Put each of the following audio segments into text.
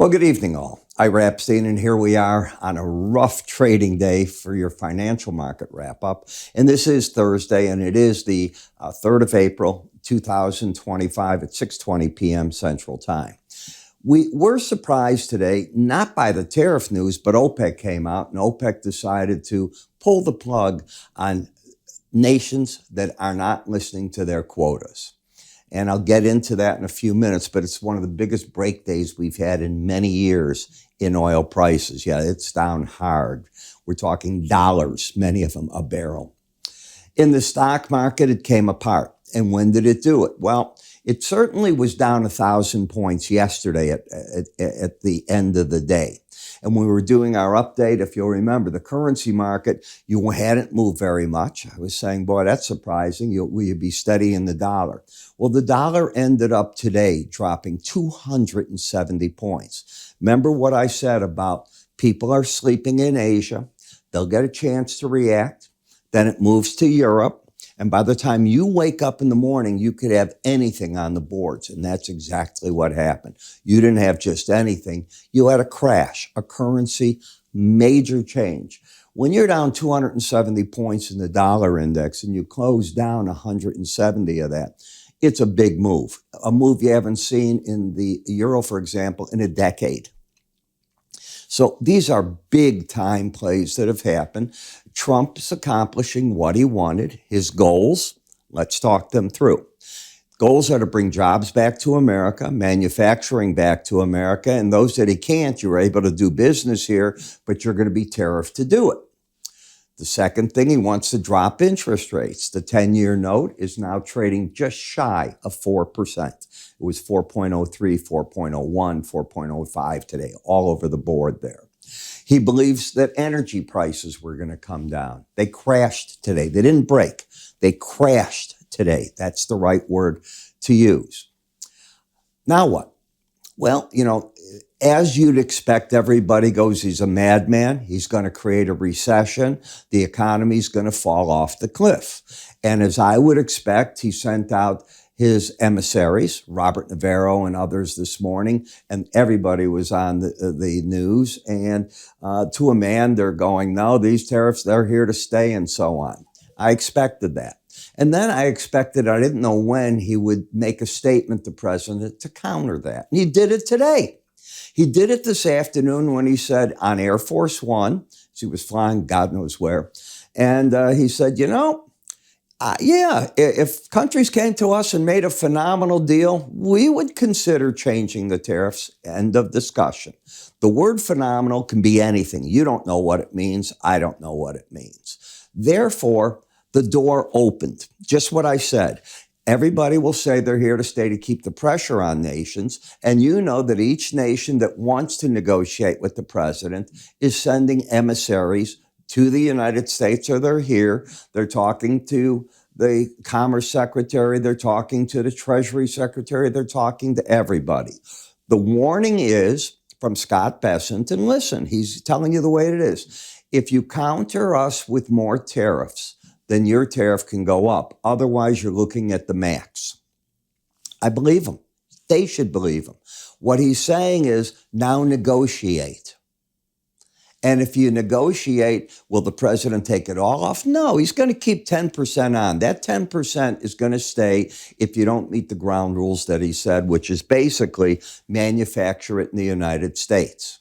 Well, good evening, all. Ira Epstein, and here we are on a rough trading day for your financial market wrap-up. And this is Thursday, and it is the 3rd of April, 2025 at 6:20 p.m. Central Time. We were surprised today, not by the tariff news, but OPEC came out, and OPEC decided to pull the plug on nations that are not listening to their quotas. And I'll get into that in a few minutes, but it's one of the biggest break days we've had in many years in oil prices. Yeah, it's down hard. We're talking dollars, many of them a barrel. In the stock market, it came apart. And when did it do it? Well, it certainly was down 1,000 points yesterday at the end of the day. And when we were doing our update, if you'll remember, the currency market, you hadn't moved very much. I was saying, boy, that's surprising. Will you be steady in the dollar? Well, the dollar ended up today dropping 270 points. Remember what I said about people are sleeping in Asia. They'll get a chance to react. Then it moves to Europe. And by the time you wake up in the morning, you could have anything on the boards. And that's exactly what happened. You didn't have just anything. You had a crash, a currency, major change. When you're down 270 points in the dollar index and you close down 170 of that, it's a big move, a move you haven't seen in the euro, for example, in a decade. So these are big time plays that have happened. Trump is accomplishing what he wanted, his goals. Let's talk them through. Goals are to bring jobs back to America, manufacturing back to America, and those that he can't, you're able to do business here, but you're going to be tariffed to do it. The second thing, he wants to drop interest rates. The 10-year note is now trading just shy of 4%. It was 4.03, 4.01, 4.05 today, all over the board there. He believes that energy prices were going to come down. They crashed today. They didn't break. They crashed today. That's the right word to use. Now what? Well, as you'd expect, everybody goes, he's a madman. He's going to create a recession. The economy's going to fall off the cliff. And as I would expect, he sent out his emissaries, Robert Navarro and others this morning, and everybody was on the news. And to a man, they're going, no, these tariffs, they're here to stay and so on. I expected that. And then I didn't know when he would make a statement, the president, to counter that. And he did it today. He did it this afternoon when he said on Air Force One, he was flying God knows where, and he said, if countries came to us and made a phenomenal deal, we would consider changing the tariffs. End of discussion. The word phenomenal can be anything. You don't know what it means. I don't know what it means. Therefore, the door opened. Just what I said. Everybody will say they're here to stay to keep the pressure on nations. And you know that each nation that wants to negotiate with the president is sending emissaries to the United States, or they're here. They're talking to the Commerce Secretary. They're talking to the Treasury Secretary. They're talking to everybody. The warning is from Scott Bessent, and listen, he's telling you the way it is. If you counter us with more tariffs, then your tariff can go up. Otherwise, you're looking at the max. I believe him. They should believe him. What he's saying is now negotiate. And if you negotiate, will the president take it all off? No, he's going to keep 10% on. That 10% is going to stay if you don't meet the ground rules that he said, which is basically manufacture it in the United States.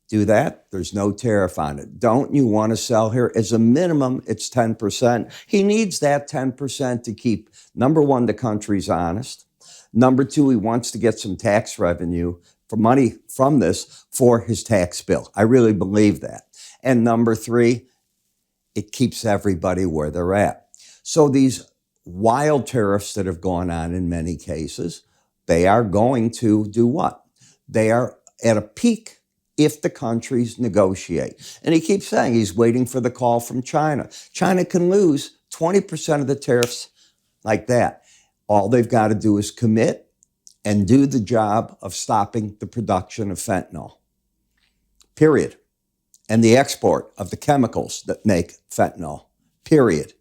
Do that, there's no tariff on it. Don't you want to sell here? As a minimum, it's 10%. He needs that 10% to keep, number one, the country's honest. Number two, he wants to get some tax revenue for money from this for his tax bill. I really believe that. And number three, it keeps everybody where they're at. So these wild tariffs that have gone on in many cases, they are going to do what? They are at a peak if the countries negotiate. And he keeps saying he's waiting for the call from China. China can lose 20% of the tariffs like that. All they've got to do is commit and do the job of stopping the production of fentanyl, period. And the export of the chemicals that make fentanyl, period.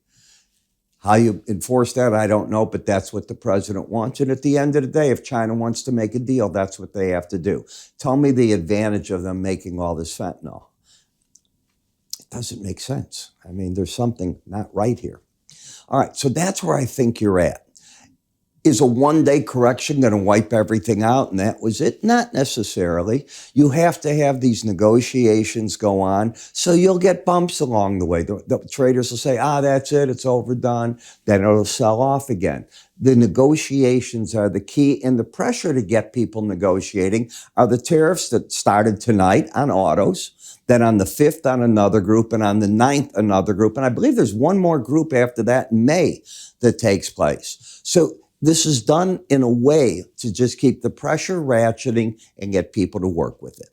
How you enforce that, I don't know, but that's what the president wants. And at the end of the day, if China wants to make a deal, that's what they have to do. Tell me the advantage of them making all this fentanyl. It doesn't make sense. I mean, there's something not right here. All right, so that's where I think you're at. Is a one-day correction going to wipe everything out and that was it? Not necessarily. You have to have these negotiations go on, so you'll get bumps along the way. The traders will say, that's it, it's overdone. Then it'll sell off again. The negotiations are the key, and the pressure to get people negotiating are the tariffs that started tonight on autos, then on the 5th on another group, and on the 9th another group. And I believe there's one more group after that in May that takes place. So this is done in a way to just keep the pressure ratcheting and get people to work with it.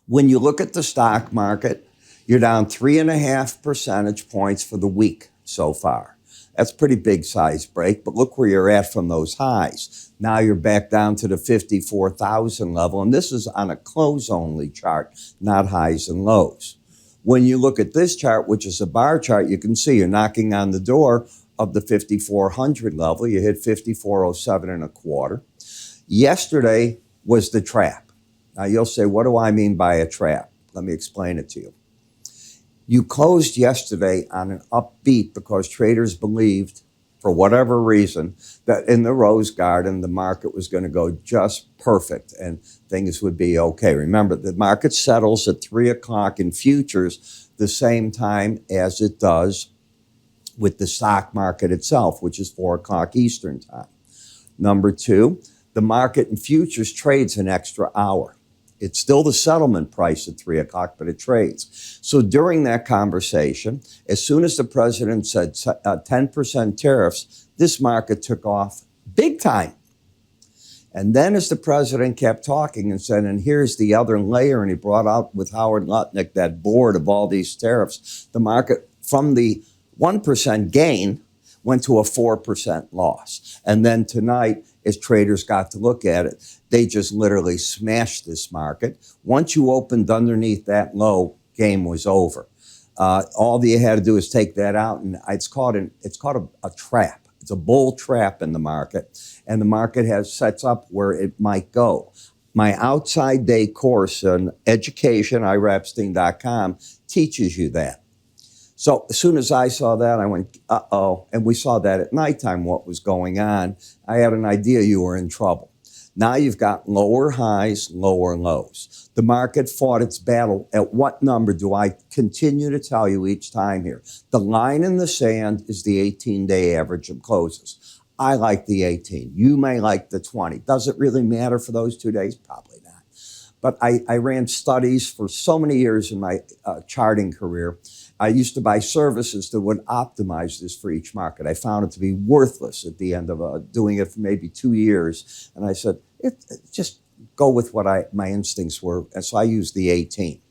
When you look at the stock market, you're down 3.5 percentage points for the week so far. That's a pretty big size break, but look where you're at from those highs. Now you're back down to the 54,000 level, and this is on a close-only chart, not highs and lows. When you look at this chart, which is a bar chart, you can see you're knocking on the door of the 5,400 level. You hit 5,407 and a quarter. Yesterday was the trap. Now you'll say, what do I mean by a trap? Let me explain it to you. You closed yesterday on an upbeat because traders believed, for whatever reason, that in the Rose Garden, the market was going to go just perfect and things would be okay. Remember, the market settles at 3 o'clock in futures the same time as it does with the stock market itself, which is 4 o'clock Eastern time. Number 2, the market in futures trades an extra hour. It's still the settlement price at 3 o'clock, but it trades. So during that conversation, as soon as the president said 10% tariffs, this market took off big time. And then as the president kept talking and said, and here's the other layer, and he brought out with Howard Lutnick that board of all these tariffs, the market from the 1% gain went to a 4% loss. And then tonight, as traders got to look at it, they just literally smashed this market. Once you opened underneath that low, game was over. All you had to do is take that out, and it's called a trap. It's a bull trap in the market, and the market sets up where it might go. My outside day course on education, IraEpstein.com, teaches you that. So as soon as I saw that, I went, uh-oh. And we saw that at nighttime, what was going on. I had an idea you were in trouble. Now you've got lower highs, lower lows. The market fought its battle. At what number do I continue to tell you each time here? The line in the sand is the 18-day average of closes. I like the 18. You may like the 20. Does it really matter for those 2 days? Probably not. But I ran studies for so many years in my charting career. I used to buy services that would optimize this for each market. I found it to be worthless at the end of doing it for maybe 2 years. And I said, just go with what my instincts were. And so I used the 18.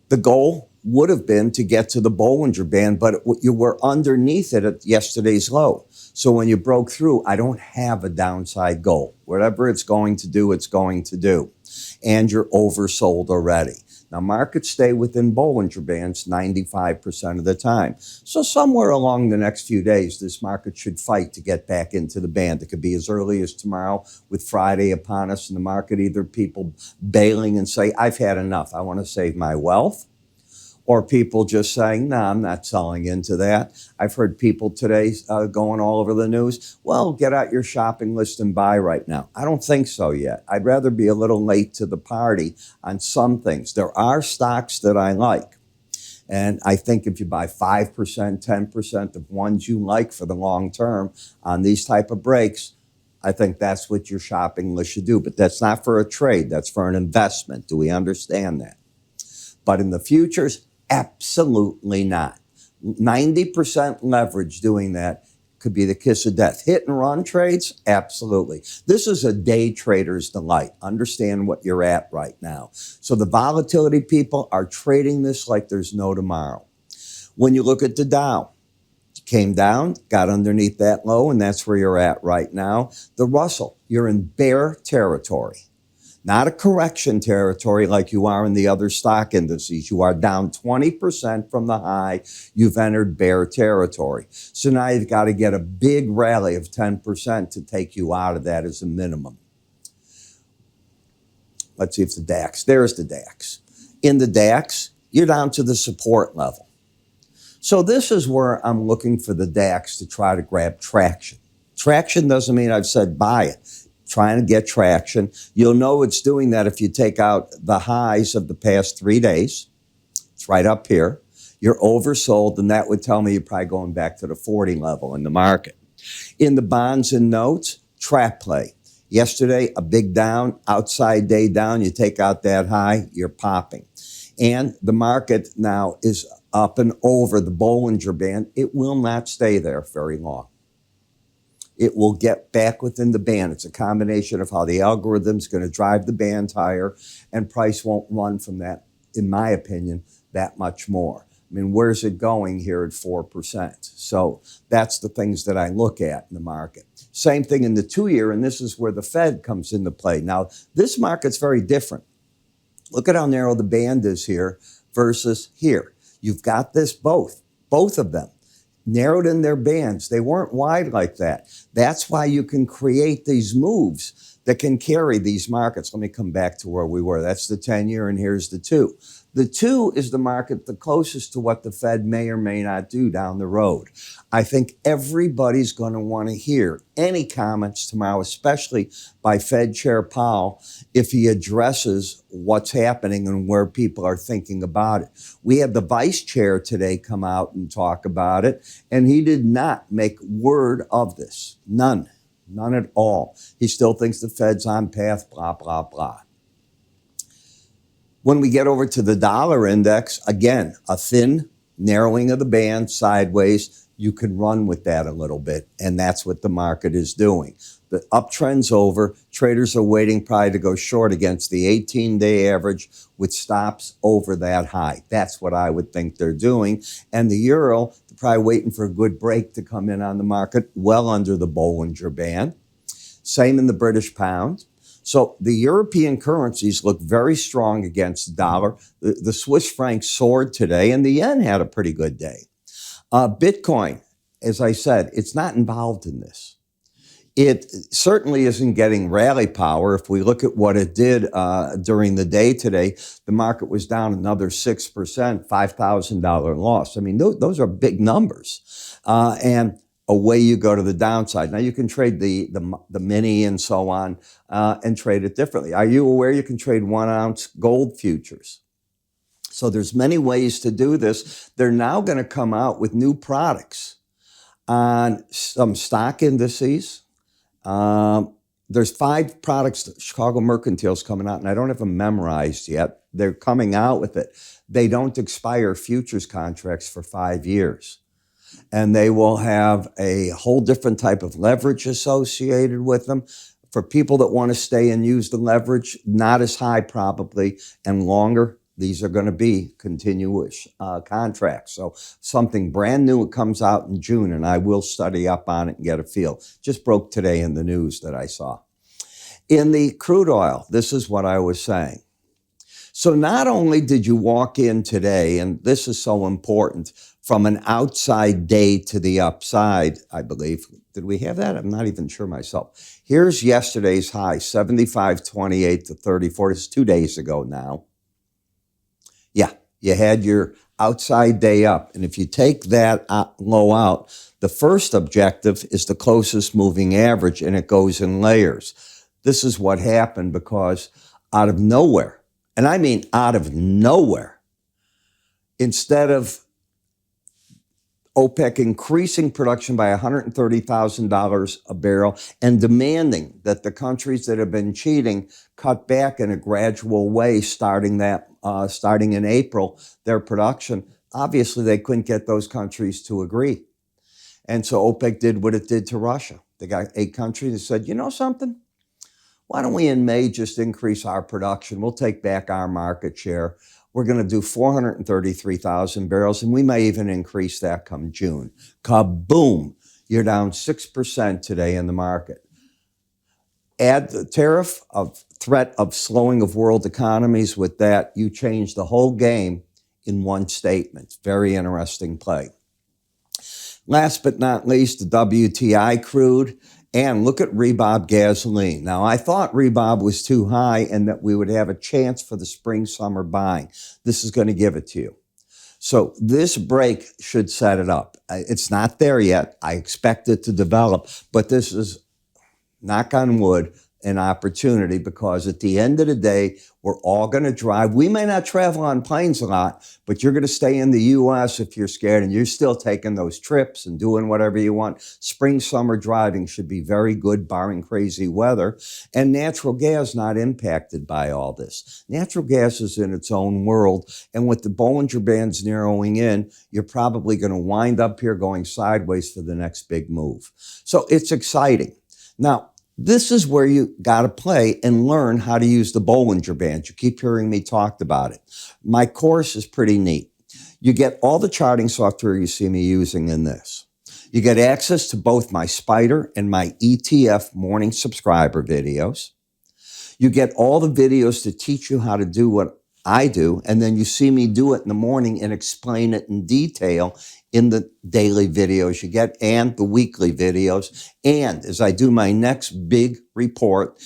The goal would have been to get to the Bollinger Band, but you were underneath it at yesterday's low. So when you broke through, I don't have a downside goal. Whatever it's going to do, it's going to do. And you're oversold already. Now, markets stay within Bollinger Bands 95% of the time. So somewhere along the next few days, this market should fight to get back into the band. It could be as early as tomorrow with Friday upon us in the market, either people bailing and say, I've had enough, I want to save my wealth, or people just saying, no, I'm not selling into that. I've heard people today going all over the news, well, get out your shopping list and buy right now. I don't think so yet. I'd rather be a little late to the party on some things. There are stocks that I like. And I think if you buy 5%, 10% of ones you like for the long term on these type of breaks, I think that's what your shopping list should do. But that's not for a trade. That's for an investment. Do we understand that? But in the futures, absolutely not. 90% leverage doing that could be the kiss of death. Hit and run trades? Absolutely. This is a day trader's delight. Understand what you're at right now. So the volatility people are trading this like there's no tomorrow. When you look at the Dow, came down, got underneath that low, and that's where you're at right now. The Russell, you're in bear territory. Not a correction territory like you are in the other stock indices. You are down 20% from the high. You've entered bear territory. So now you've got to get a big rally of 10% to take you out of that as a minimum. Let's see if the DAX, there's the DAX. In the DAX, you're down to the support level. So this is where I'm looking for the DAX to try to grab traction. Traction doesn't mean I've said buy it. Trying to get traction. You'll know it's doing that if you take out the highs of the past 3 days. It's right up here. You're oversold, and that would tell me you're probably going back to the 40 level in the market. In the bonds and notes, trap play. Yesterday, a big down, outside day down. You take out that high, you're popping. And the market now is up and over the Bollinger Band. It will not stay there very long. It will get back within the band. It's a combination of how the algorithm's going to drive the band higher, and price won't run from that, in my opinion, that much more. I mean, where's it going here at 4%? So that's the things that I look at in the market. Same thing in the 2-year, and this is where the Fed comes into play. Now, this market's very different. Look at how narrow the band is here versus here. You've got this both of them. Narrowed in their bands. They weren't wide like that. That's why you can create these moves that can carry these markets. Let me come back to where we were. That's the 10-year, and here's the 2. The 2 is the market the closest to what the Fed may or may not do down the road. I think everybody's going to want to hear any comments tomorrow, especially by Fed Chair Powell, if he addresses what's happening and where people are thinking about it. We had the vice chair today come out and talk about it, and he did not make word of this. None at all. He still thinks the Fed's on path, blah, blah, blah. When we get over to the dollar index, again, a thin narrowing of the band sideways. You can run with that a little bit, and that's what the market is doing. The uptrend's over. Traders are waiting probably to go short against the 18-day average with stops over that high. That's what I would think they're doing. And the euro, they're probably waiting for a good break to come in on the market, well under the Bollinger Band. Same in the British pound. So the European currencies look very strong against the dollar. The Swiss franc soared today, and the yen had a pretty good day. Bitcoin, as I said, it's not involved in this. It certainly isn't getting rally power. If we look at what it did during the day today, the market was down another 6%, $5,000 loss. I mean, those are big numbers. And away you go to the downside. Now you can trade the mini and so on and trade it differently. Are you aware you can trade 1 ounce gold futures? So there's many ways to do this. They're now going to come out with new products on some stock indices. There's 5 products that Chicago Mercantile's coming out, and I don't have them memorized yet. They're coming out with it. They don't expire futures contracts for 5 years. And they will have a whole different type of leverage associated with them. For people that want to stay and use the leverage, not as high probably, and longer, these are going to be continuous contracts. So something brand new comes out in June, and I will study up on it and get a feel. Just broke today in the news that I saw. In the crude oil, this is what I was saying. So not only did you walk in today, and this is so important, from an outside day to the upside, I believe. Did we have that? I'm not even sure myself. Here's yesterday's high, 75.28 to 34. It's 2 days ago now. Yeah, you had your outside day up. And if you take that low out, the first objective is the closest moving average, and it goes in layers. This is what happened because out of nowhere, and I mean out of nowhere, instead of OPEC increasing production by $130,000 a barrel and demanding that the countries that have been cheating cut back in a gradual way starting in April, their production. Obviously, they couldn't get those countries to agree. And so OPEC did what it did to Russia. They got 8 countries that said, you know something? Why don't we in May just increase our production? We'll take back our market share. We're going to do 433,000 barrels, and we may even increase that come June. Kaboom! You're down 6% today in the market. Add the tariff of threat of slowing of world economies. With that, you change the whole game in one statement. Very interesting play. Last but not least, the WTI crude. And look at Rebob gasoline. Now, I thought Rebob was too high and that we would have a chance for the spring-summer buying. This is going to give it to you. So this break should set it up. It's not there yet. I expect it to develop, but this is, knock on wood, an opportunity, because at the end of the day, we're all going to drive. We may not travel on planes a lot, but you're going to stay in the U.S. if you're scared, and you're still taking those trips and doing whatever you want. Spring, summer driving should be very good, barring crazy weather. And natural gas not impacted by all this. Natural gas is in its own world, and with the Bollinger Bands narrowing in, you're probably going to wind up here going sideways for the next big move. So it's exciting. Now, this is where you got to play and learn how to use the Bollinger Band. You keep hearing me talk about it. My course is pretty neat. You get all the charting software you see me using in this. You get access to both my Spider and my ETF morning subscriber videos. You get all the videos to teach you how to do what I do, and then you see me do it in the morning and explain it in detail in the daily videos you get and the weekly videos. And as I do my next big report,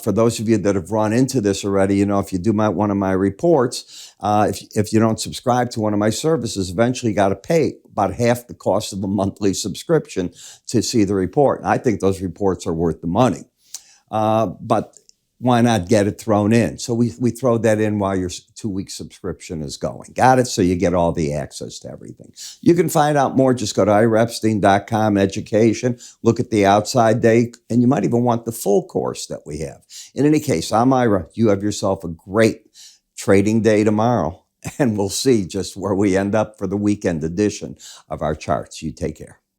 for those of you that have run into this already, you know, if you do one of my reports, if you don't subscribe to one of my services, eventually you got to pay about half the cost of a monthly subscription to see the report. And I think those reports are worth the money. But why not get it thrown in? So we throw that in while your 2-week subscription is going. Got it? So you get all the access to everything. You can find out more. Just go to iraepstein.com, education, look at the outside day, and you might even want the full course that we have. In any case, I'm Ira. You have yourself a great trading day tomorrow, and we'll see just where we end up for the weekend edition of our charts. You take care.